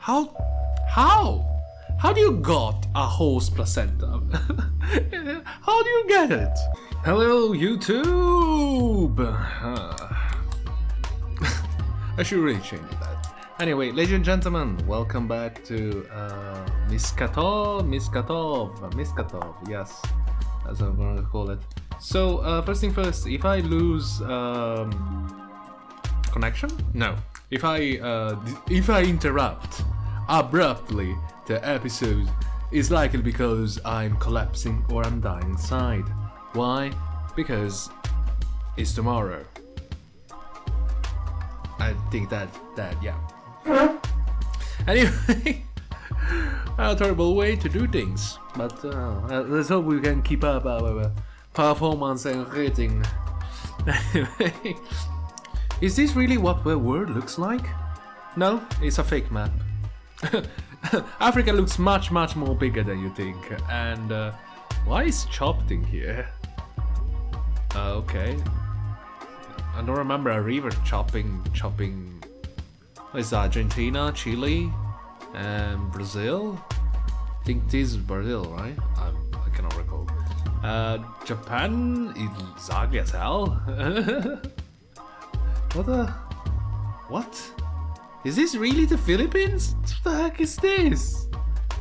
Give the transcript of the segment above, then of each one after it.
How? How do you got a horse placenta? How do you get it? Hello, YouTube! I should really change that. Anyway, ladies and gentlemen, welcome back to Miskatov, yes, that's what I'm gonna call it. So, first thing first, if I lose connection? No. If I interrupt abruptly the episode, it's likely because I'm collapsing or I'm dying inside. Why? Because it's tomorrow. I think that yeah. Anyway, a terrible way to do things, but let's hope we can keep up our performance and rating. Anyway, is this really what the world looks like? No, it's a fake map. Africa looks much more bigger than you think. And why is chopped in here? Okay. I don't remember a river chopping. What is that? Argentina, Chile, and Brazil? I think this is Brazil, right? I cannot recall. Japan is ugly as hell. What? Is this really the Philippines? What the heck is this?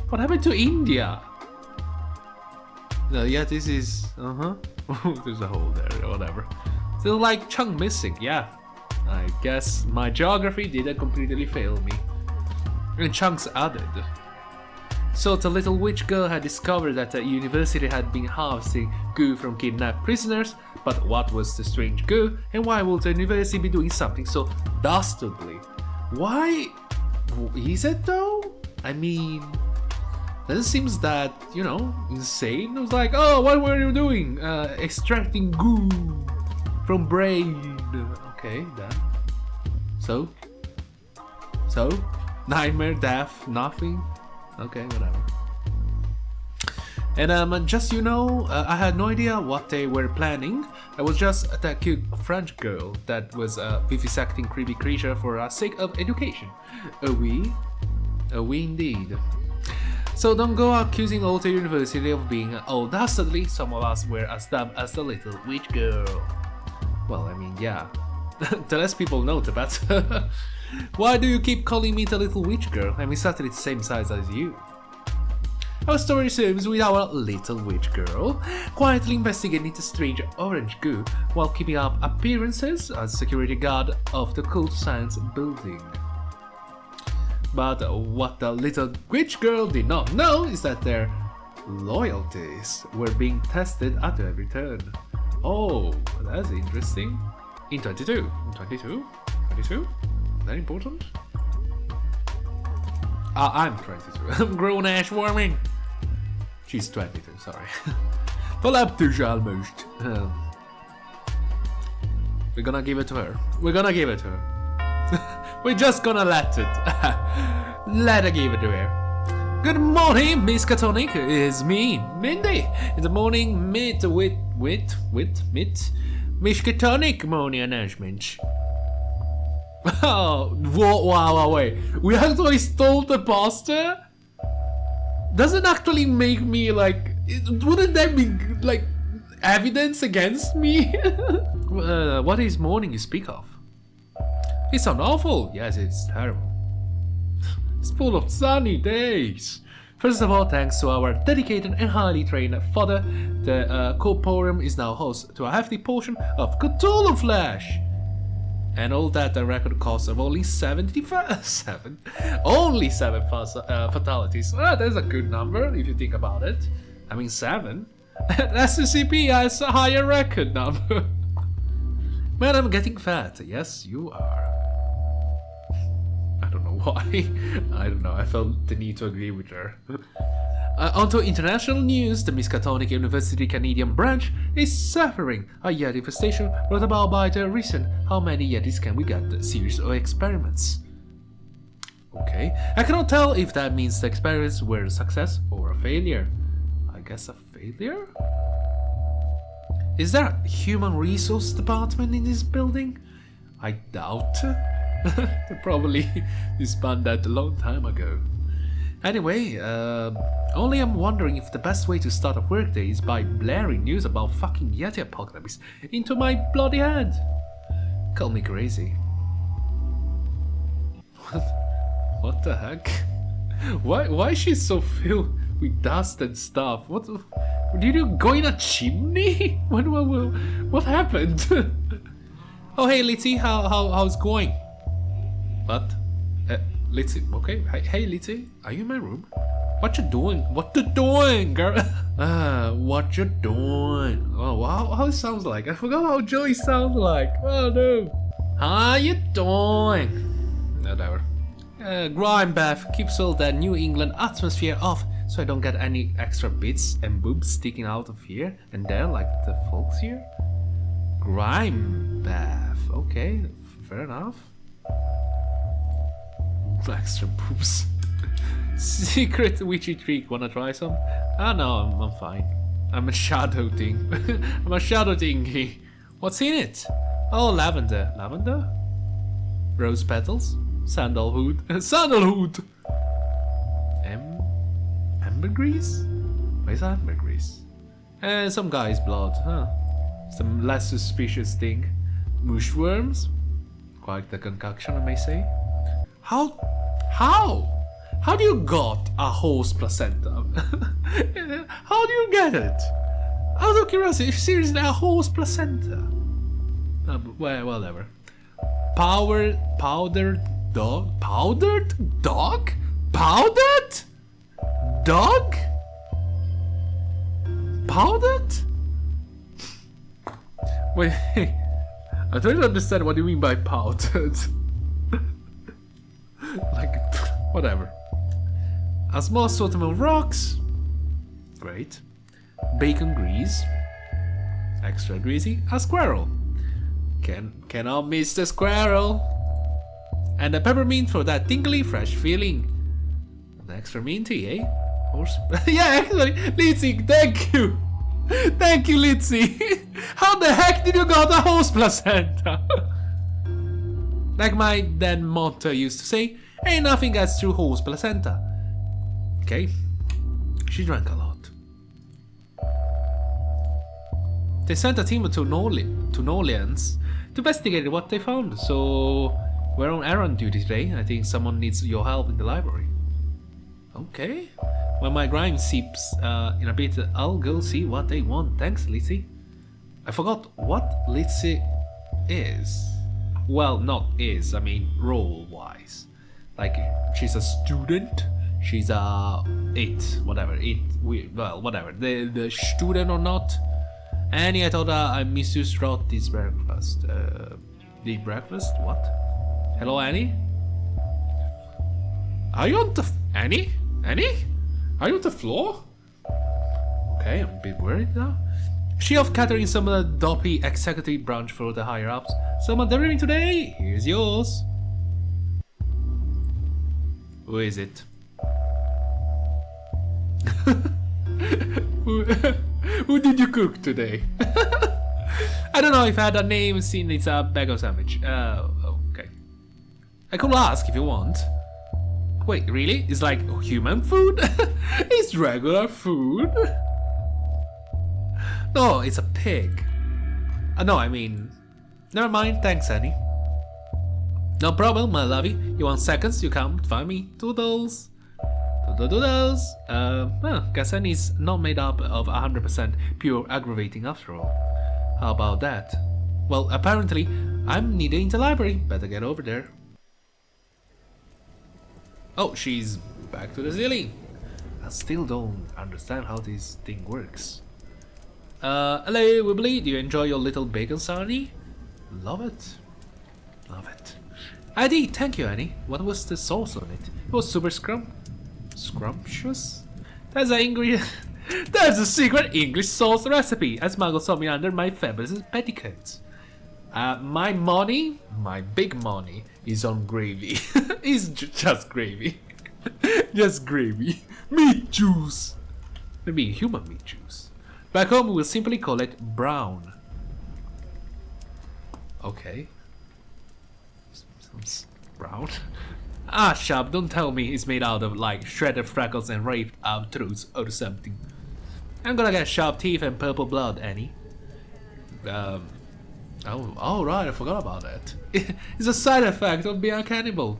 What happened to India? No, yeah, this is... There's a hole there, whatever. Still like chunk missing, yeah. I guess my geography didn't completely fail me. And chunks added. So the little witch girl had discovered that the university had been harvesting goo from kidnapped prisoners, but what was the strange goo, and why would the university be doing something so dastardly? Why is it though? I mean, that seems that, you know, insane. I was like, oh, what were you doing? Extracting goo from brain. Okay, then. So? Nightmare, death, nothing? Okay, whatever. And just so you know, I had no idea what they were planning. I was just that cute French girl that was vivisecting creepy creature for the sake of education. A we indeed. So don't go accusing Occult University of being all dastardly. Some of us were as dumb as the little witch girl. Well, I mean, yeah. The less people know, the better. Why do you keep calling me the little witch girl? I'm exactly the same size as you. Our story resumes with our little witch girl quietly investigating the strange orange goo while keeping up appearances as security guard of the Occult Science building. But what the little witch girl did not know is that their loyalties were being tested at every turn. Oh, that's interesting. In 22? That important? I'm 22. I'm grown ash woman. She's 22, sorry. Voluptuous almost. We're gonna give it to her. We're just gonna let it. Let her give it to her. Good morning, Miskatonic. It's me, Mindy. In the morning, with Miskatonic morning announcement. Oh, wow, wait. We actually stole the pasta? Doesn't actually make me like... Wouldn't that be like evidence against me? What is morning you speak of? It sounds awful. Yes, it's terrible. It's full of sunny days. First of all, thanks to our dedicated and highly trained fodder, the corporeum is now host to a hefty portion of Cthulhu flesh. And all that at a record cost of only 7 fatalities. That's a good number if you think about it. I mean 7. SCP has a higher record number. Man, I'm getting fat. Yes, you are. I don't know why. I don't know. I felt the need to agree with her. Onto international news, the Miskatonic University Canadian branch is suffering a Yeti infestation brought about by the recent How Many Yetis Can We Get series of experiments. Okay, I cannot tell if that means the experiments were a success or a failure. I guess a failure? Is there a human resource department in this building? I doubt. Probably disbanded a long time ago. Anyway, only I'm wondering if the best way to start a workday is by blaring news about fucking Yeti apocalypse into my bloody head. Call me crazy. What the heck? Why is she so filled with dust and stuff? What? Did you go in a chimney? What happened? Oh hey Litzy, how's it going? What? Litzy, okay. Hey Litzy, are you in my room? What you doing? What you doing, girl? What you doing? Oh wow, how it sounds like. I forgot how Joey sounds like. Oh no. How you doing? Whatever. Grime bath keeps all that New England atmosphere off, so I don't get any extra bits and boobs sticking out of here and there like the folks here. Grime bath, okay, fair enough. Extra boobs. Secret witchy trick, wanna try some? Ah no, I'm fine. I'm a shadow thing. I'm a shadow thingy. What's in it? Oh, lavender. Lavender? Rose petals? Sandalwood. Sandalwood! Ambergris? Where's ambergris? Some guy's blood, huh? Some less suspicious thing. Mushworms? Quite the concoction, I may say. How do you got a horse placenta? How do you get it? Out of curiosity, seriously, a horse placenta? Well, whatever. Powdered dog? Powdered dog? Powdered? Dog? Powdered? Wait, I don't understand what you mean by powdered. Like, whatever. A small assortment of rocks. Great. Bacon grease. Extra greasy. A squirrel. Cannot miss the squirrel. And a peppermint for that tingly, fresh feeling. An extra minty, eh? Horse. Yeah, actually, Litzy, thank you. Thank you, Litzy. How the heck did you got a horse placenta? Like my then motto used to say, ain't nothing gets through horse placenta. Okay, she drank a lot. They sent a team to New Orleans to investigate what they found, so we're on errand duty today. I think someone needs your help in the library. Okay, when my grime seeps in a bit, I'll go see what they want. Thanks, Litzy. I forgot what Litzy is. Well, not is, I mean role-wise. Like, she's a student, she's a whatever, whatever, the student or not. Annie, I told her I miss you throughout this breakfast. The breakfast? What? Hello, Annie? Are you on the Annie? Annie? Are you on the floor? Okay, I'm a bit worried now. She off catering some of the dopey executive branch for the higher ups. Someone delivering today? Here's yours. Who is it? Who did you cook today? I don't know if I had a name seen it's a bag of sandwich. Okay. I could ask if you want. Wait, really? It's like human food? It's regular food? No, it's a pig. No, I mean... Never mind, thanks, Annie. No problem, my lovey. You want seconds? You come find me. Toodles. Doodles. Guess Annie's not made up of 100% pure aggravating after all. How about that? Well, apparently, I'm needed in the library. Better get over there. Oh, she's back to the ceiling. I still don't understand how this thing works. Hello, Wibbly. Do you enjoy your little bacon sarnie? Love it. Love it. I did, thank you, Annie. What was the sauce on it? It was super scrumptious? That's That's a secret English sauce recipe. I smuggled something under my fabulous petticoats. My money, my big money, is on gravy. It's just gravy. Just gravy. Meat juice. Maybe human meat juice. Back home, we'll simply call it brown. Okay. brown. Ah, Shab, don't tell me it's made out of like shredded freckles and raped out truths or something. I'm gonna get sharp teeth and purple blood, Annie. Oh right, I forgot about that. It's a side effect of being a cannibal.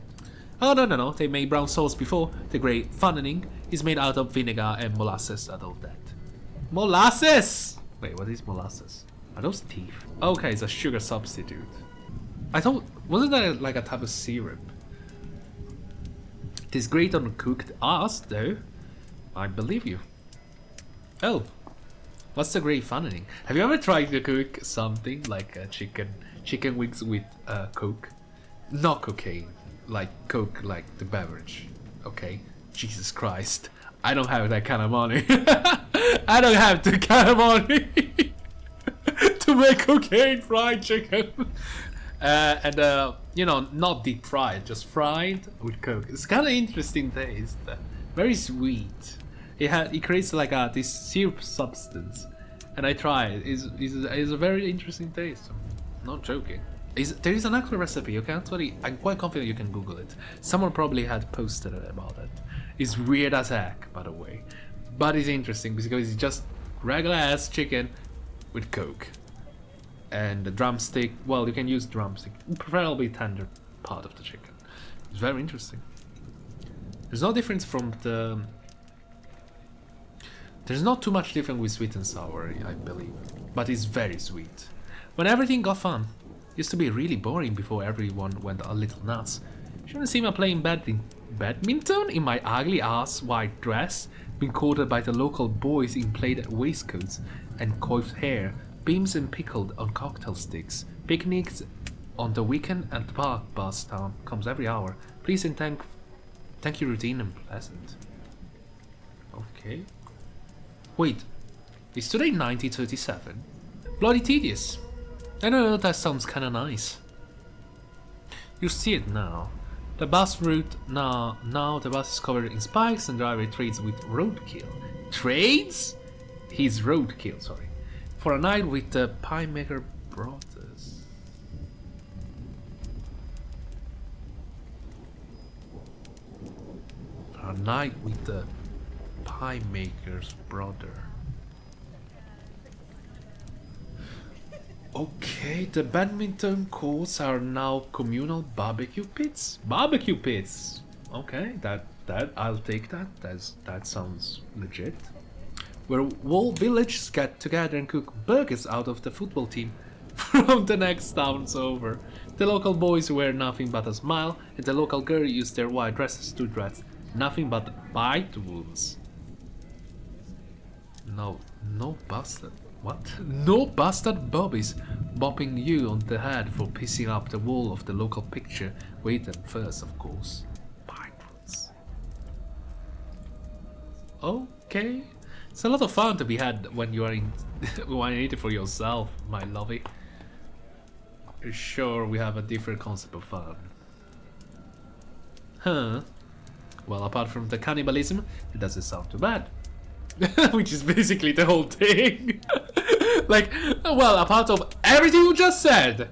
Oh no, they made brown sauce before. The great funnening is made out of vinegar and molasses. I love that. Molasses! Wait, what is molasses? Are those teeth? Okay, it's a sugar substitute. I thought, wasn't that like a type of syrup? It is great on cooked ass, though. I believe you. Oh, what's the great funnening? Have you ever tried to cook something like a chicken wings with coke? Not cocaine, like coke, like the beverage. Okay, Jesus Christ, I don't have that kind of money. I don't have the kind of money to make cocaine fried chicken. You know, not deep fried, just fried with coke. It's kind of interesting taste, very sweet. It creates like this syrup substance, and I tried. It's a very interesting taste. I'm not joking. There is an actual recipe. Okay, I'm quite confident you can Google it. Someone probably had posted about it. It's weird as heck, by the way, but it's interesting because it's just regular ass chicken with coke. And the drumstick, well, you can use drumstick, preferably tender part of the chicken. It's very interesting. There's no difference from the... There's not too much different with sweet and sour, I believe. But it's very sweet. When everything got fun, it used to be really boring before everyone went a little nuts. Shouldn't see me playing badminton in my ugly ass white dress, being courted by the local boys in plaid waistcoats and coiffed hair, beams and pickled on cocktail sticks, picnics on the weekend at the park bus town comes every hour. Please and thank you routine and pleasant. Okay. Wait, is today 1937? Bloody tedious. I don't know, that sounds kinda nice. You see it now. The bus route now the bus is covered in spikes and driver trades with roadkill. Trades? He's roadkill, sorry. For a night with the pie maker brothers. For a night with the pie maker's brother. Okay, the badminton courts are now communal barbecue pits. Barbecue pits. Okay, that I'll take that. That sounds legit. Where whole villages get together and cook burgers out of the football team from the next towns over. The local boys wear nothing but a smile, and the local girls use their white dresses to dress nothing but bite wounds. No bastard. What? No bastard bobbies bopping you on the head for pissing up the wall of the local picture. Wait them first, of course. Bite wounds. Okay. It's a lot of fun to be had when you are in when you eat it for yourself, my lovey. Sure, we have a different concept of fun. Huh? Well, apart from the cannibalism, it doesn't sound too bad. Which is basically the whole thing. Like, well, apart of everything you just said,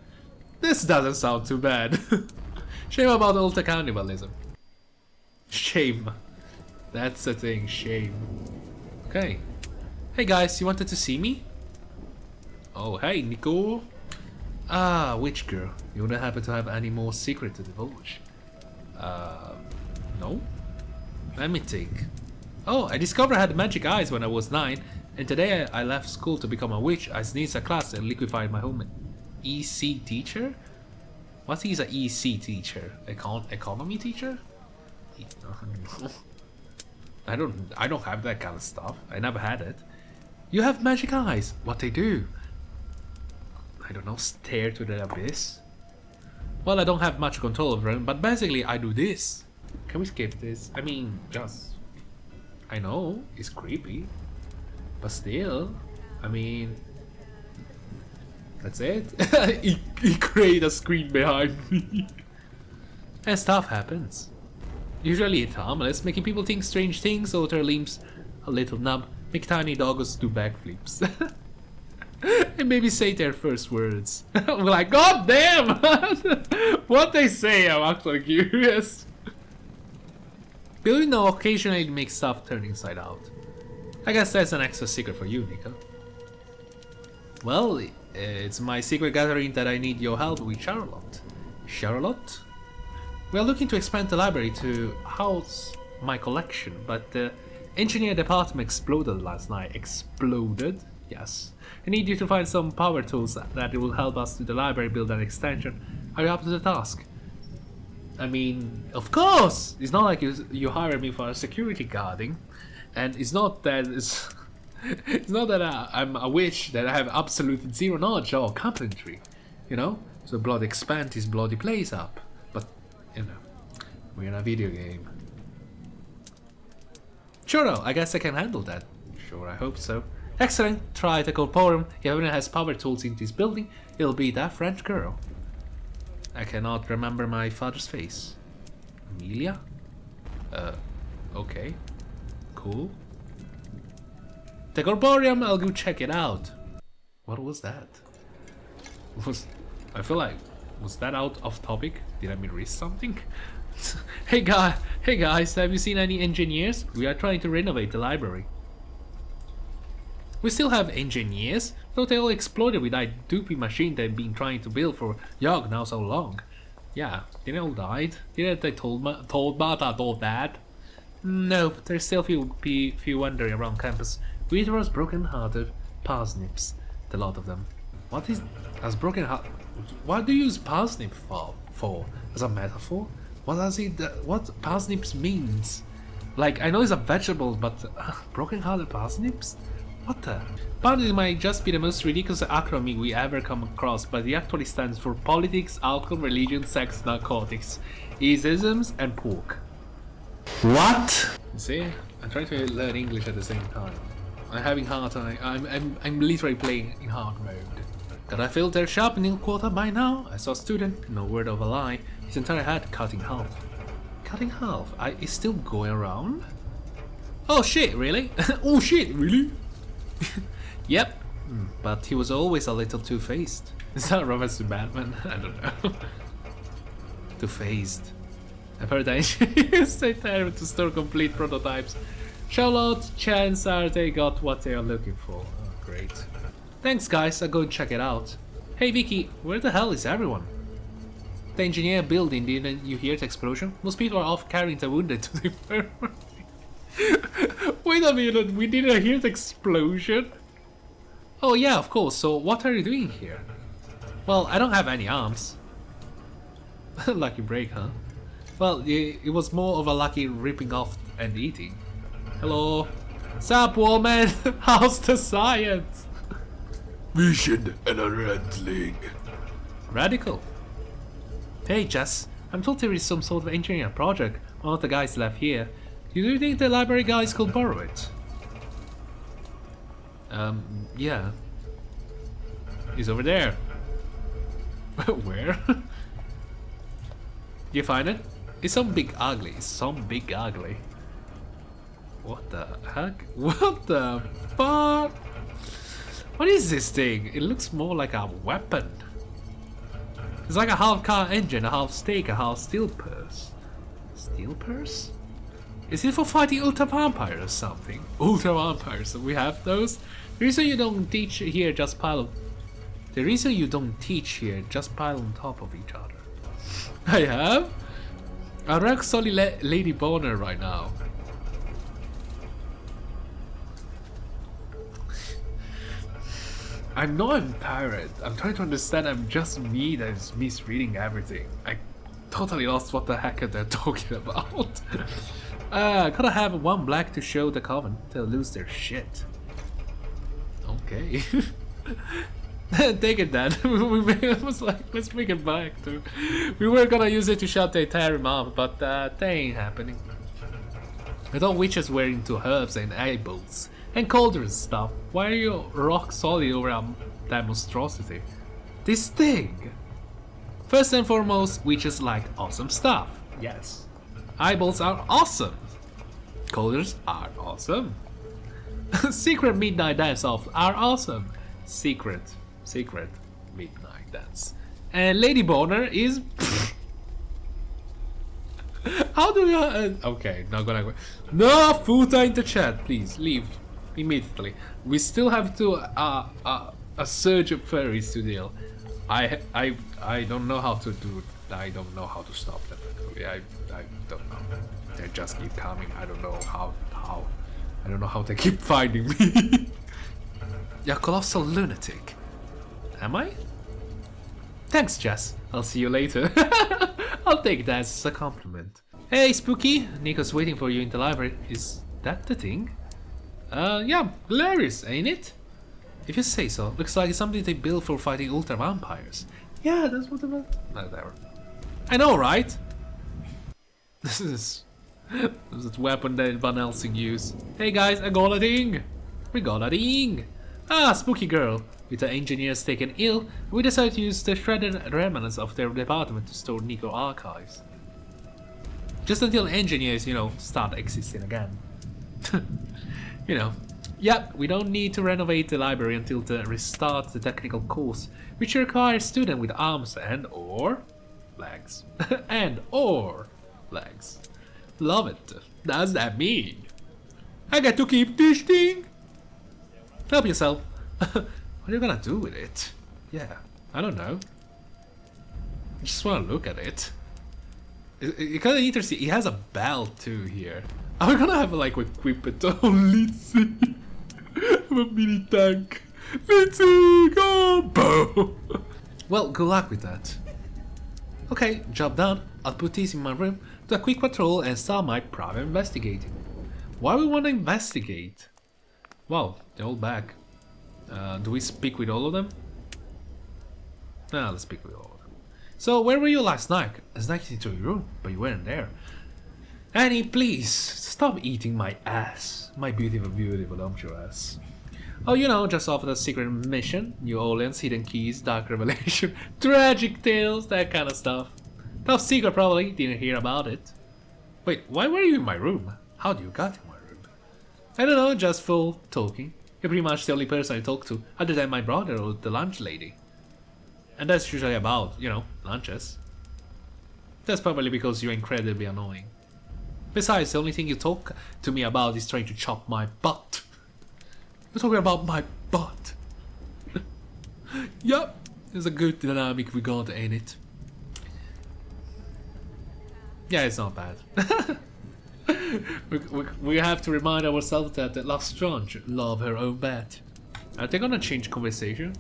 this doesn't sound too bad. Shame about all the cannibalism. Shame. That's the thing, shame. Okay. Hey guys, you wanted to see me? Oh, hey, Nico. Ah, witch girl. You don't happen to have any more secret to divulge? No? Let me think. Oh, I discovered I had magic eyes when I was 9, and today I left school to become a witch. I sneezed a class and liquefied my home EC teacher? What is an EC teacher? Economy teacher? I don't have that kind of stuff. I never had it. You have magic eyes. What they do? I don't know, stare to the abyss? Well, I don't have much control over them, but basically I do this. Can we skip this? I mean, just... I know, it's creepy. But still, I mean... That's it. he created a screen behind me. And stuff happens. Usually it's harmless, making people think strange things, alter limbs, a little numb, make tiny doggos do backflips. And maybe say their first words. We're like, God damn! What they say, I'm actually curious. Building now occasionally makes stuff turn inside out. I guess that's an extra secret for you, Nico. Well, it's my secret gathering that I need your help with Charlotte. Charlotte? We are looking to expand the library to house my collection, but the engineer department exploded last night. Exploded? Yes. I need you to find some power tools that will help us to the library build an extension. Are you up to the task? I mean, of course! It's not like you hired me for security guarding, and it's not that it's not that I'm a witch that I have absolute zero knowledge or carpentry, you know. So blood expand his bloody place up, but you know, we're in a video game. Sure, I guess I can handle that. Sure, I hope so. Excellent. Try the corporeum. If anyone has power tools in this building, it'll be that French girl. I cannot remember my father's face. Amelia? Okay. Cool. The corporeum, I'll go check it out. What was that? I feel like, was that out of topic? Did I miss something? Hey guys, have you seen any engineers? We are trying to renovate the library. We still have engineers? Thought they all exploded with that doopy machine they've been trying to build for Yogg now so long. Yeah, they all died. Didn't they told Martha all that? Nope, there's still few wandering around campus. Wheaters, broken-hearted parsnips. The lot of them. What is as broken heart? What do you use parsnip for? As a metaphor? What does it? What parsnips means? Like, I know it's a vegetable, but broken-hearted parsnips? What the? Parsnip might just be the most ridiculous acronym we ever come across, but it actually stands for politics, alcohol, religion, sex, narcotics, isms, and pork. What? See, I'm trying to learn English at the same time. I'm having hard time. I'm literally playing in hard mode. Got I filled their sharpening quota by now? I saw a student, no word of a lie, his entire head cut in half. Cut in half? Is still going around? Oh shit, really? Oh shit, really? Yep, but he was always a little two-faced. Is that a reference to Batman? I don't know. Two-faced. I've heard that engineers take time to store complete prototypes. Charlotte, chance are they got what they are looking for. Oh, great. Thanks guys, I'll go and check it out. Hey Vicky, where the hell is everyone? The engineer building, didn't you hear the explosion? Most people are off carrying the wounded to the infirmary. Wait a minute, we didn't hear the explosion? Oh yeah, of course, so what are you doing here? Well, I don't have any arms. Lucky break, huh? Well, it was more of a lucky ripping off and eating. Hello? Sup, woman? How's the science? Vision and a rattling. Radical. Hey Jess, I'm told there is some sort of engineering project. One of the guys left here. Do you think the library guys could borrow it? Yeah. He's over there. Where? You find it? It's some big ugly. Some big ugly. What the heck? What the fuck? What is this thing? It looks more like a weapon. It's like a half car engine, a half stake, a half steel purse. Steel purse? Is it for fighting ultra vampires or something? Ultra vampires, we have those? The reason you don't teach here just pile on top of each other. I have? A rock solid lady boner right now. I know I'm tired. I'm trying to understand. I'm just me that's misreading everything. I totally lost what the heck they're talking about. Gotta have one black to show the coven. They'll lose their shit. Okay. Take it then. I was like, let's make it black too. We were gonna use it to shut the entire mob, but that ain't happening. I thought witches were into herbs and eyeballs and cauldrons stuff. Why are you rock solid over that monstrosity? This thing! First and foremost, witches like awesome stuff. Yes. Eyeballs are awesome. Cauldrons are awesome. Secret midnight dance-offs are awesome. Secret midnight dance. And Lady Boner is. How do you? Okay, not gonna go. No, Futa in the chat, please leave immediately. We still have to a surge of fairies to deal. I don't know how to do. I don't know how to stop them. Actually, I don't know. They just keep coming. I don't know how. I don't know how they keep finding me. You're a colossal lunatic. Am I? Thanks, Jess. I'll see you later. I'll take that as a compliment. Hey, Spooky. Nico's waiting for you in the library. Is that the thing? Yeah, hilarious, ain't it? If you say so. Looks like it's something they built for fighting ultra vampires. Yeah, that's what I'm... Whatever. I know, right? This is a weapon that Van Helsing used. Hey guys, I got a thing! We got a thing! Ah, Spooky girl. With the engineers taken ill, we decided to use the shredded remnants of their department to store Nico archives. Just until engineers, you know, start existing again. You know. Yep, we don't need to renovate the library until to restart the technical course, which requires students with arms and or legs. And or legs. Love it. Does that mean I get to keep this thing? Help yourself. What are you gonna do with it? Yeah, I don't know. I just wanna look at it. It's kinda interesting. It has a bell too here. Are we gonna have like equip it? Oh, let's see. I'm a mini tank. Let's see. Go! Boom! Well, good luck with that. Okay, job done. I'll put these in my room, do a quick patrol, and start my private investigating. Why we wanna investigate? Wow, they're all back. Do we speak with all of them? Nah, let's speak with all of them. So, where were you last night? I snuck into your room, but you weren't there. Annie, please, stop eating my ass. My beautiful, beautiful ass. Oh, you know, just off the secret mission, New Orleans, hidden keys, dark revelation, tragic tales, that kind of stuff. Top secret probably, didn't hear about it. Wait, why were you in my room? How do you got in my room? I don't know, just full talking. You're pretty much the only person I talk to, other than my brother or the lunch lady. And that's usually about, you know, lunches. That's probably because you're incredibly annoying. Besides, the only thing you talk to me about is trying to chop my butt. You're talking about my butt. Yup, there's a good dynamic we got, ain't it? Yeah, it's not bad. we have to remind ourselves that LeStrange loves her own bed. Are they gonna change conversation?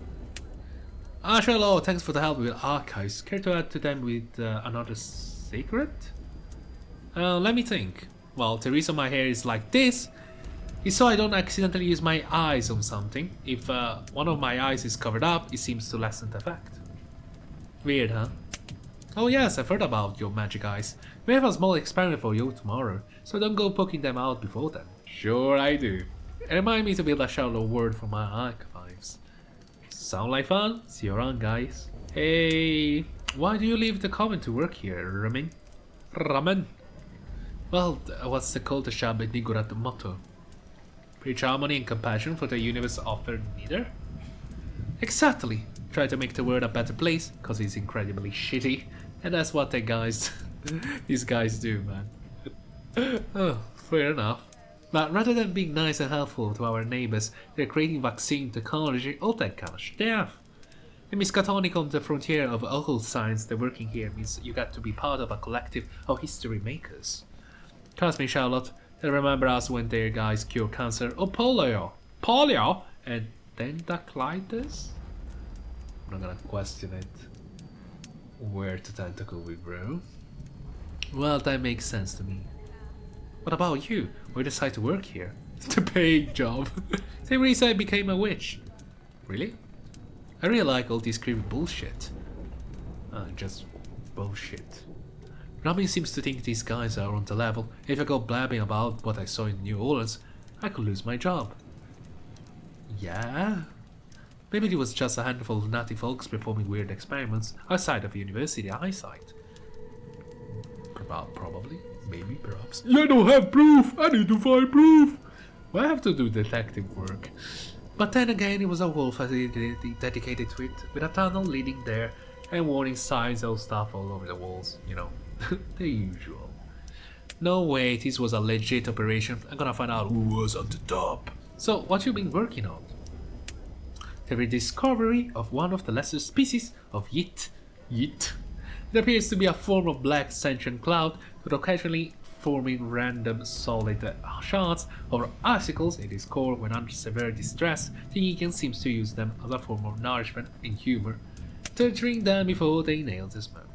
Hello, thanks for the help with archives. Care to add to them with another secret? Let me think. Well, the reason my hair is like this is so I don't accidentally use my eyes on something. If one of my eyes is covered up, it seems to lessen the effect. Weird, huh? Oh yes, I've heard about your magic eyes. We have a small experiment for you tomorrow, so don't go poking them out before then. Sure I do. Remind me to build a shallow word for my archives. Sound like fun? See you around, guys. Hey, why do you leave the convent to work here, Ramin? Ramen? Well, what's the culture shop Nigurat motto? Preach harmony and compassion for the universe offered neither? Exactly. Try to make the world a better place, cause it's incredibly shitty. And that's what these guys do, man. Oh, fair enough. But rather than being nice and helpful to our neighbors, they're creating vaccine technology, all that kind of stuff. The Miskatonic on the frontier of Occult Science, the working here means you got to be part of a collective of history makers. Trust me, Charlotte, they'll remember us when their guys cure cancer or polio, and dendritis? I'm not gonna question it. Where the tentacle will grow? Well, that makes sense to me. What about you? Why decide to work here? It's a paying job. Same reason I became a witch. Really? I really like all this creepy bullshit. Just bullshit. Robin seems to think these guys are on the level. If I go blabbing about what I saw in New Orleans, I could lose my job. Yeah? Maybe it was just a handful of nutty folks performing weird experiments outside of university eyesight. Probably. Maybe, perhaps. I don't have proof! I need to find proof! Why have to do detective work? But then again, it was a whole facility dedicated to it, with a tunnel leading there and warning signs and stuff all over the walls, you know, the usual. No way, this was a legit operation. I'm gonna find out who was on the top. So, what you been working on? The rediscovery of one of the lesser species of Yit. It appears to be a form of black sentient cloud, but occasionally forming random solid shards or icicles in its core. When under severe distress, the Yitian seems to use them as a form of nourishment and humor, torturing them before they nail the smoke.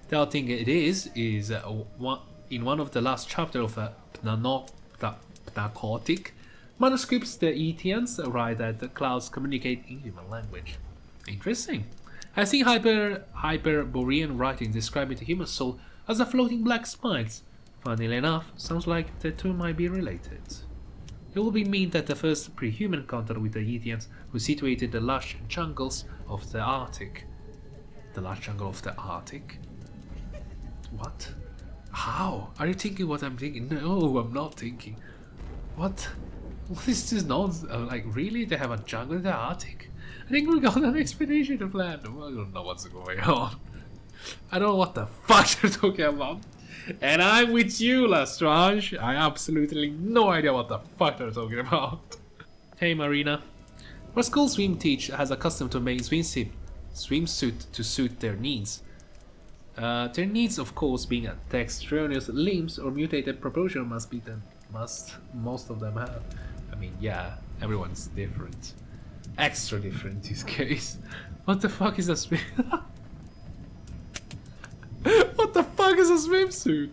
The odd thing it is in one of the last chapters of the narcotic manuscripts, the Yitians write that the clouds communicate in human language. Interesting. I see Hyperborean writing describing the human soul as a floating black spikes. Funnily enough, sounds like the two might be related. It will be mean that the first pre-human contact with the Yitians was situated in the lush jungles of the Arctic. The lush jungle of the Arctic? What? How? Are you thinking what I'm thinking? No, I'm not thinking. What? What is this nonsense? Like, really? They have a jungle in the Arctic? I think we got an expedition to plan. I don't know what's going on. I don't know what the fuck you're talking about. And I'm with you, LeStrange. I absolutely no idea what the fuck they're talking about. Hey, Marina. Our school swim teach has a custom to make swimsuit to suit their needs. Their needs, of course, being a dexterous limbs or mutated proportion most of them have. I mean, yeah, everyone's different. Extra different in this case. What the fuck is a swim? What the fuck is a swimsuit?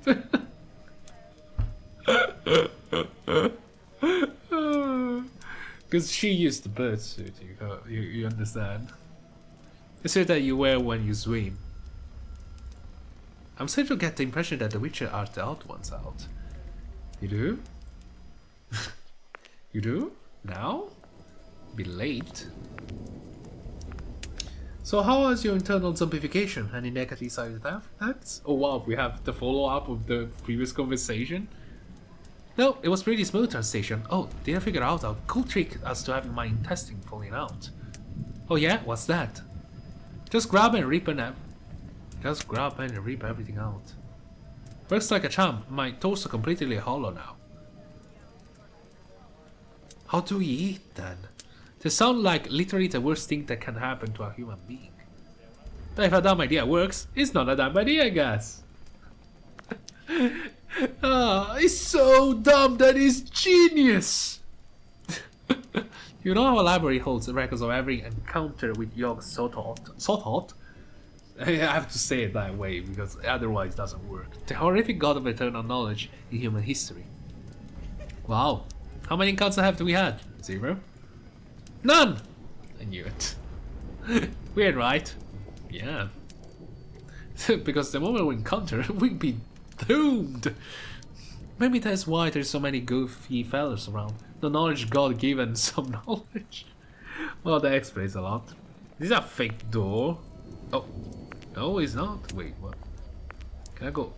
Because she used the bird suit, you understand? The suit that you wear when you swim. I'm starting to get the impression that the Witcher are the odd ones out. You do? You do? Now? Be late. So how was your internal zombification? Any negative side effects? Oh wow, we have the follow-up of the previous conversation. No, it was pretty smooth transition. Oh, did I figure out a cool trick as to having my intestine falling out? Oh yeah, what's that? Just grab and rip everything out. Works like a champ. My torso completely hollow now. How do we eat then? They sound like literally the worst thing that can happen to a human being. But if a dumb idea works, it's not a dumb idea, I guess. It's so dumb that it's genius! You know how a library holds records of every encounter with Yog Sothoth? I have to say it that way because otherwise it doesn't work. The horrific god of eternal knowledge in human history. Wow. How many encounters have we had? 0? None! I knew it. Weird, right? Yeah. Because the moment we encounter, we'd be doomed. Maybe that's why there's so many goofy fellas around. The knowledge God given some knowledge. Well, that explains a lot. This is a fake door. Oh. No, it's not. Wait, what? Can I go?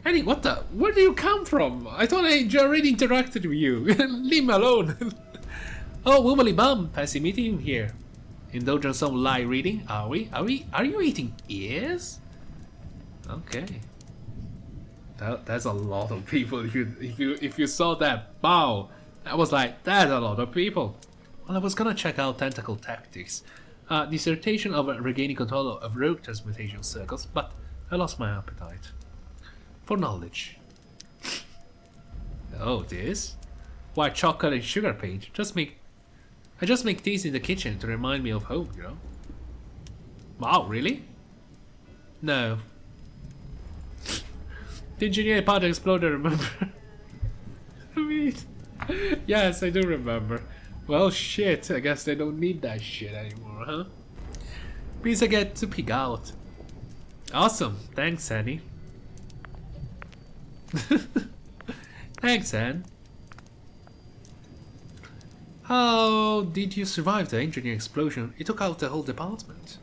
Eddie, what the? Where do you come from? I thought I already interacted with you. Leave me alone. Oh, wobbly bum. Fancy meeting you here. Indulge in some light reading. Are we? Are you eating ears? Okay. That's a lot of people. If you saw that, wow. I was like, that's a lot of people. Well, I was gonna check out tentacle tactics. Dissertation of regaining control of rogue transmutation circles, but I lost my appetite. For knowledge. Oh, this? White chocolate and sugar paint. I just make these in the kitchen to remind me of home, you know? Wow, really? No. The engineer part exploder, remember? I mean, yes, I do remember. Well, shit, I guess they don't need that shit anymore, huh? Means I get to peek out. Awesome, thanks, Annie. Thanks, Anne. How did you survive the engineer explosion? It took out the whole department.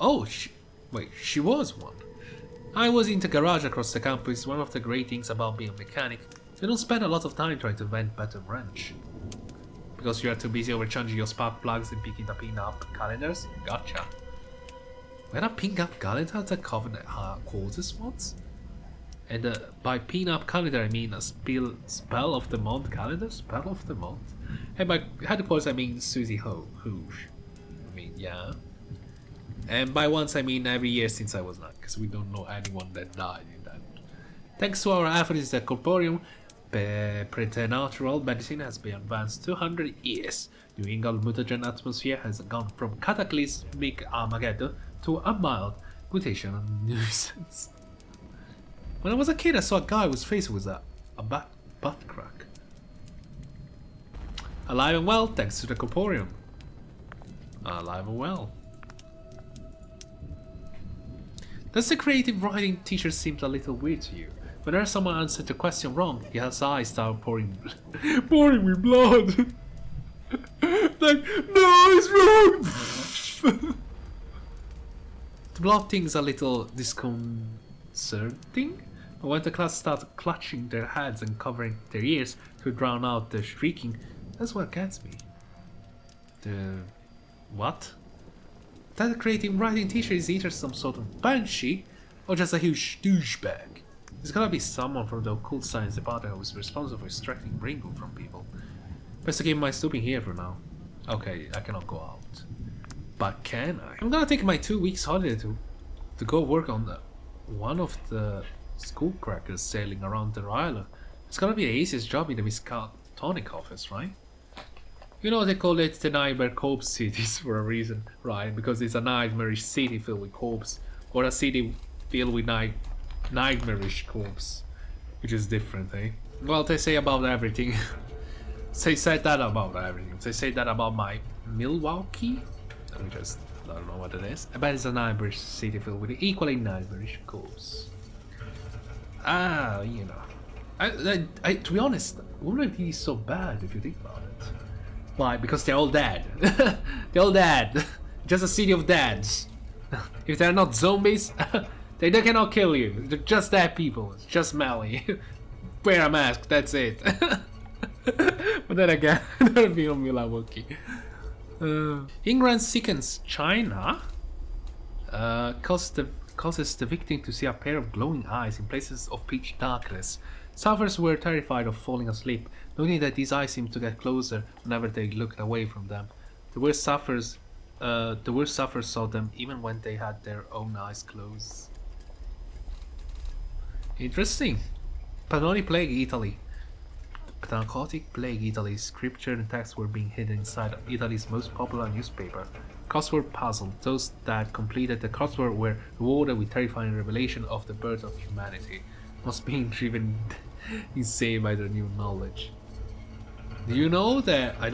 Oh, wait, she was one. I was in the garage across the campus. One of the great things about being a mechanic You don't spend a lot of time trying to invent better wrench. Because you are too busy overcharging your spark plugs and picking the pin-up calendars? Gotcha. When I ping up calendar at the Covenant quarters once? And by pin-up calendar I mean a spell of the month calendar? Spell of the month? And by headquarters I mean Susie Hoosh. I mean, yeah. And by once I mean every year since I was 9, because we don't know anyone that died in that. Thanks to our efforts at Corporeum, preternatural medicine has been advanced 200 years. New England mutagen atmosphere has gone from cataclysmic Armageddon to a mild mutational nuisance. When I was a kid, I saw a guy whose face was a butt crack. Alive and well, thanks to the Corporeum. Alive and well. Does the creative writing teacher seem a little weird to you? Whenever someone answered the question wrong, his eyes start pouring with blood. Like, no, it's wrong! The blood thing's a little disconcerting, but when the class starts clutching their heads and covering their ears to drown out the shrieking, that's what gets me. The... what? That the creative writing teacher is either some sort of banshee, or just a huge douchebag. There's gotta be someone from the Occult Science department who is responsible for extracting Ringo from people. Best to keep my stooping here for now. Okay, I cannot go out. But can I? I'm gonna take my 2 weeks holiday to go work on one of the school crackers sailing around the island. It's gonna be the easiest job in the Miskatonic office, right? You know they call it the nightmare corpse cities for a reason, right? Because it's a nightmarish city filled with corpse, or a city filled with nightmarish corpse, which is different, eh? Well, they say about everything. They said that about everything. They say that about my Milwaukee. I don't know what it is. I bet it's a nightmarish city filled with equally nightmarish corpse. You know. To be honest, wouldn't it be so bad if you think about it? Why? Because they're all dead. They're all dead. Just a city of deads. If they're not zombies, they cannot kill you. They're just dead people. It's just smelly. Wear a mask, that's it. But then again, that'll be on Milwaukee. England sickens China. Causes the victim to see a pair of glowing eyes in places of pitch darkness. Sufferers were terrified of falling asleep, noting that these eyes seemed to get closer whenever they looked away from them. The worst sufferers saw them even when they had their own eyes closed. Interesting. Narcotic Plague Italy. Scripture and text were being hidden inside Italy's most popular newspaper. Crossword puzzle. Those that completed the crossword were rewarded with terrifying revelation of the birth of humanity. Was being driven insane by their new knowledge. Do you know that I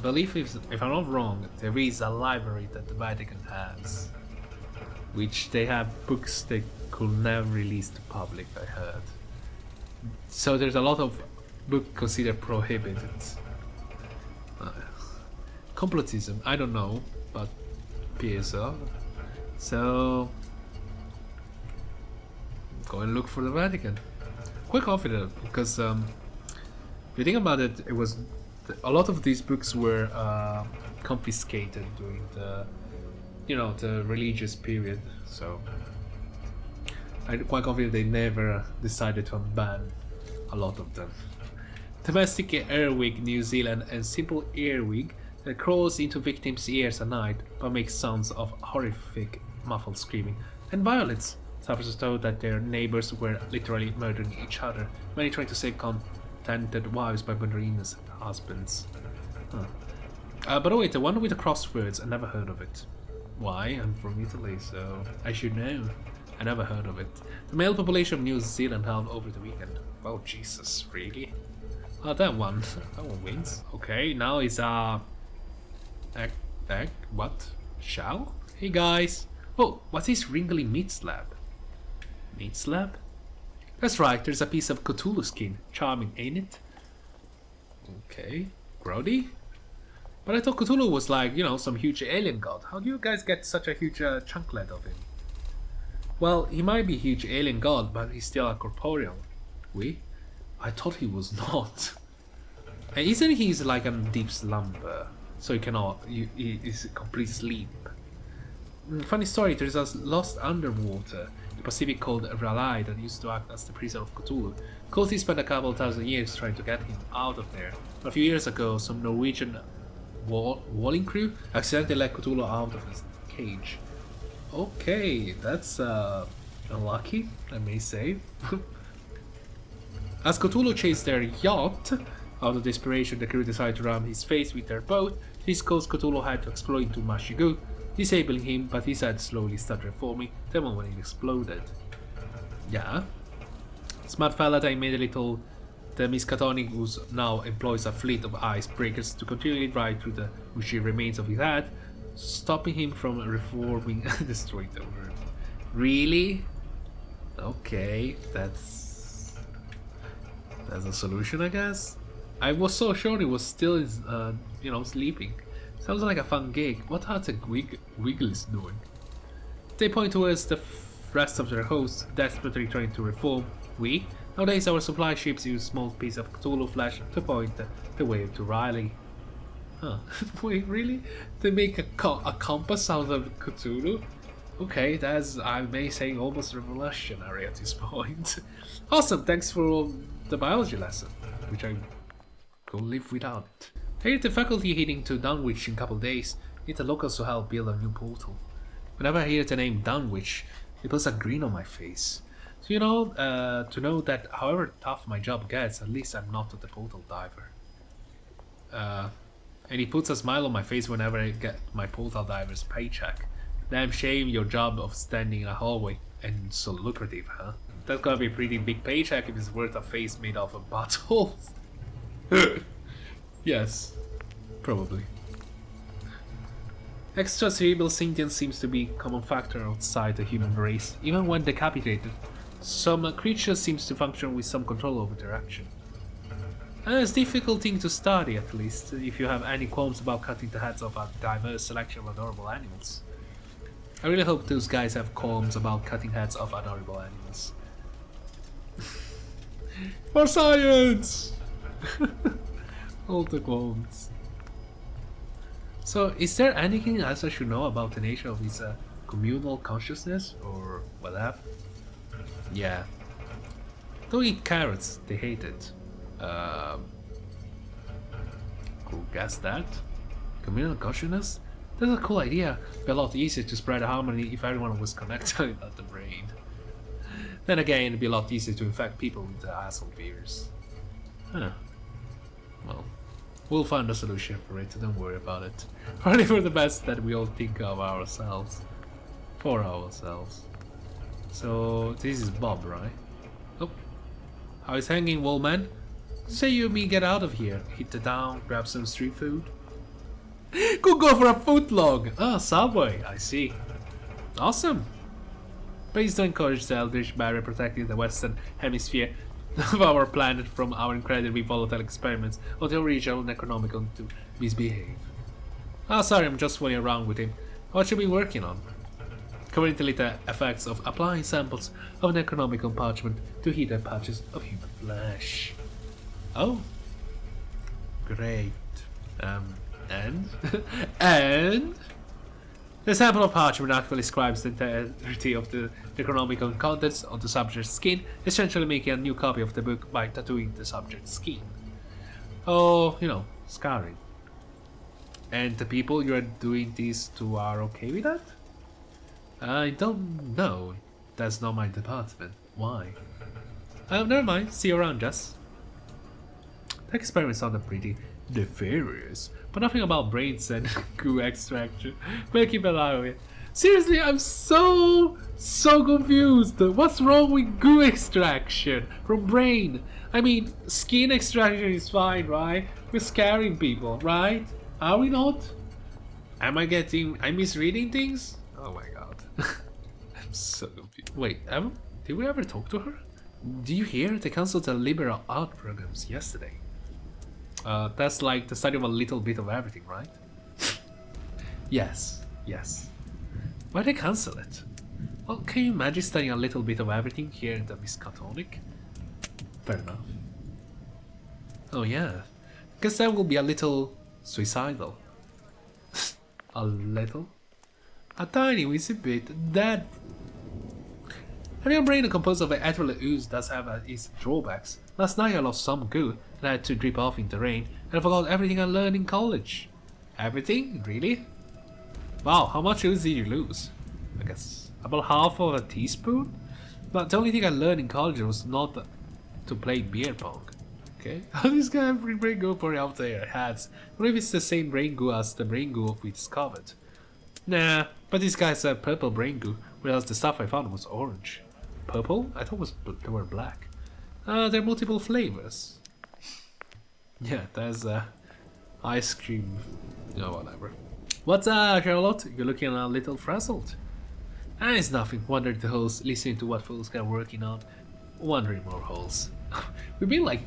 believe if I'm not wrong, there is a library that the Vatican has, which they have books they could never release to public, I heard. So there's a lot of books considered prohibited. Complotism, I don't know, but appears so. So go and look for the Vatican. Quite confident, because if you think about it, it was a lot of these books were confiscated during the religious period. So I'm quite confident they never decided to ban a lot of them. Domestic earwig, New Zealand, and simple earwig that crawls into victims' ears at night but makes sounds of horrific muffled screaming. And violets. Sufferers told that their neighbors were literally murdering each other, many trying to save contented wives by murdering innocent husbands. But wait, the one with the crosswords, I never heard of it. Why? I'm from Italy, so I should know. I never heard of it. The male population of New Zealand held over the weekend. Oh Jesus, really? Oh, that one wins. Okay, now it's what? Shell? Hey guys! Oh, what's this wrinkly meat slab? Meat slab? That's right, there's a piece of Cthulhu skin. Charming, ain't it? Okay. Grody? But I thought Cthulhu was like, some huge alien god. How do you guys get such a huge chunklet of him? Well, he might be a huge alien god, but he's still a corporeal. I thought he was not. And isn't he like a deep slumber? So he cannot. He is complete sleep. Funny story, there is a lost underwater in the Pacific called Raleigh that used to act as the prison of Cthulhu. Cthulhu spent a couple thousand years trying to get him out of there. But a few years ago, some Norwegian walling crew accidentally let Cthulhu out of his cage. Okay, that's unlucky, I may say. As Cthulhu chased their yacht, out of desperation the crew decided to ram his face with their boat. This caused Cthulhu had to explode into Mashigu, disabling him, but his head slowly started reforming the moment it exploded. Yeah. Smart fella that immediately told the Miskatonic, who now employs a fleet of icebreakers to continually ride through the mushy remains of his head, stopping him from reforming and destroying the world. Really? Okay, that's a solution, I guess. I was so sure he was still, sleeping. Sounds like a fun gig. What are the Wigglies doing? They point towards the rest of their hosts, desperately trying to reform. Nowadays our supply ships use small piece of Cthulhu flesh to point the way to Riley. Huh. Wait, really? They make a compass out of Cthulhu? Okay, that's, I may say, almost revolutionary at this point. Awesome, thanks for the biology lesson, which I could live without. I hear the faculty heading to Dunwich in a couple days. Need the locals to help build a new portal. Whenever I hear the name Dunwich, it puts a grin on my face. So to know that however tough my job gets, at least I'm not the portal diver. And it puts a smile on my face whenever I get my portal diver's paycheck. Damn shame your job of standing in a hallway and so lucrative, huh? That's gotta be a pretty big paycheck if it's worth a face made of buttholes. Yes, probably. Extra cerebral sentience seems to be a common factor outside the human race. Even when decapitated, some creatures seems to function with some control over their action. It's a difficult thing to study, at least, if you have any qualms about cutting the heads of a diverse selection of adorable animals. I really hope those guys have qualms about cutting heads of adorable animals. For science! All the qualms. So, is there anything else I should know about the nature of his communal consciousness, or whatever? Yeah. Don't eat carrots, they hate it. Cool, guess that. Communal consciousness? That's a cool idea. It'd be a lot easier to spread harmony if everyone was connected at the brain. Then again, it'd be a lot easier to infect people with the asshole virus. Huh. Well, we'll find a solution for it, don't worry about it. Probably for the best that we all think of ourselves. For ourselves. So, this is Bob, right? Oh. How is hanging, Wallman? Say you and me get out of here. Hit the town, grab some street food. Could go for a footlong! Ah, Subway, I see. Awesome! Please don't encourage the eldritch barrier protecting the western hemisphere of our planet from our incredibly volatile experiments on the original Necronomicon to misbehave. Ah, sorry, I'm just fooling around with him. What you been working on? Currently the effects of applying samples of Necronomicon parchment to heated patches of human flesh. Oh. Great. And? And? The sample of parchment actually describes the entirety of the Necronomicon contents on the subject's skin, essentially making a new copy of the book by tattooing the subject's skin. Oh, scarring. And the people you're doing this to are okay with that? I don't know. That's not my department. Why? Never mind. See you around, Jess. The experiment sounded pretty nefarious, but nothing about brains and goo extraction. Better keep an eye on it. Seriously, I'm so confused. What's wrong with goo extraction from brain? I mean, skin extraction is fine, right? We're scaring people, right? Are we not? I'm misreading things? Oh my god. I'm so confused. Wait, did we ever talk to her? Do you hear? They cancelled the liberal art programs yesterday. That's like the study of a little bit of everything, right? Yes. Why they cancel it? Well, can you imagine studying a little bit of everything here in the Miskatonic? Fair enough. Oh yeah. Guess that will be a little suicidal. A little? A tiny wee bit. That... Having a brain composed of adorably ooze does have its drawbacks. Last night I lost some goo and I had to drip off in the rain, and I forgot everything I learned in college. Everything? Really? Wow, how much ooze did you lose? I guess about half of a teaspoon? But the only thing I learned in college was not to play beer pong. Okay? How does this guy have brain goo pouring out their heads? What if it's the same brain goo as the brain goo we discovered? Nah, but this guy's a purple brain goo, whereas the stuff I found was orange. Purple? I thought they were black. There are multiple flavors. Yeah, there's ice cream. No, whatever. What's up, Charlotte? You're looking a little frazzled. It's nothing. Wondering the holes, listening to what fools are working on. Wondering more holes. We've been like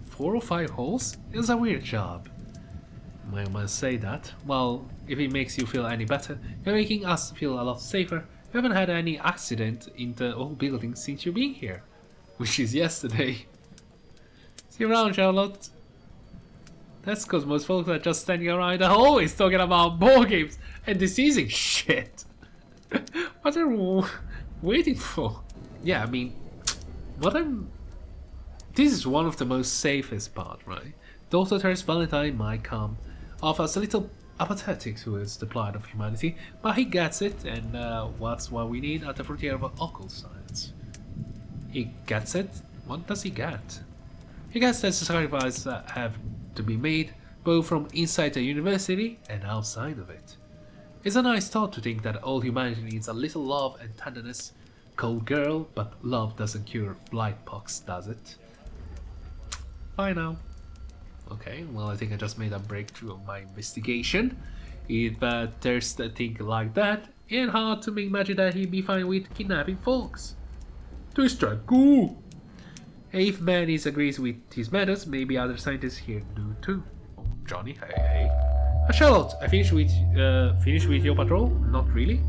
4 or 5 holes? It's a weird job. I must say that. Well, if it makes you feel any better, you're making us feel a lot safer. We haven't had any accident in the old building since you've been here. Which is yesterday. See you around, Charlotte. That's because most folks are just standing around the hallways talking about board games and diseasing shit. What are we waiting for? Yeah, I mean, this is one of the most safest part, right? Dr. Terrence Valentine might come off as a little apathetic towards the plight of humanity, but he gets it, and what's what we need at the frontier of occult science. He gets it? What does he get? He gets that sacrifices have to be made, both from inside the university and outside of it. It's a nice thought to think that all humanity needs a little love and tenderness. Cold girl, but love doesn't cure blight pox, does it? Bye now. Okay, well I think I just made a breakthrough on my investigation. If there's a thing like that, it's hard to imagine that he'd be fine with kidnapping folks. Disfigured. If Manny agrees with his methods, maybe other scientists here do too. Oh, Johnny, hey. Charlotte, I finished with your patrol? Not really.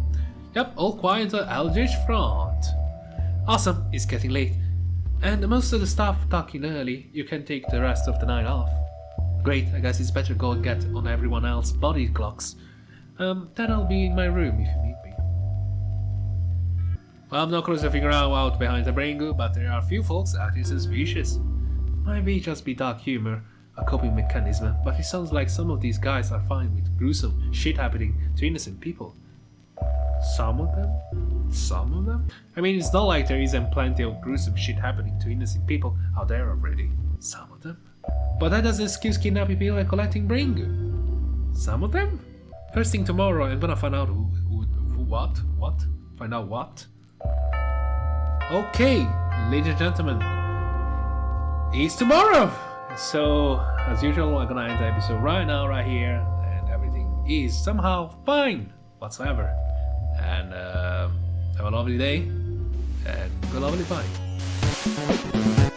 Yep, all quiet on Eldridge front. Awesome, it's getting late. And most of the staff tuck in early. You can take the rest of the night off. Great, I guess it's better go and get on everyone else's body clocks. Then I'll be in my room if you need me. Well, I'm not close to figure out behind the brain goo, but there are a few folks acting suspicious. Might be just be dark humor, a coping mechanism, but it sounds like some of these guys are fine with gruesome shit happening to innocent people. Some of them? Some of them? I mean, it's not like there isn't plenty of gruesome shit happening to innocent people out there already. Some of them? But that doesn't excuse kidnapping people and collecting brain goo. Some of them? First thing tomorrow, I'm gonna find out who what? What? Find out what? Okay, ladies and gentlemen, it's tomorrow! So, as usual, I'm gonna end the episode right now, right here, and everything is somehow fine whatsoever. And have a lovely day, and a lovely bye.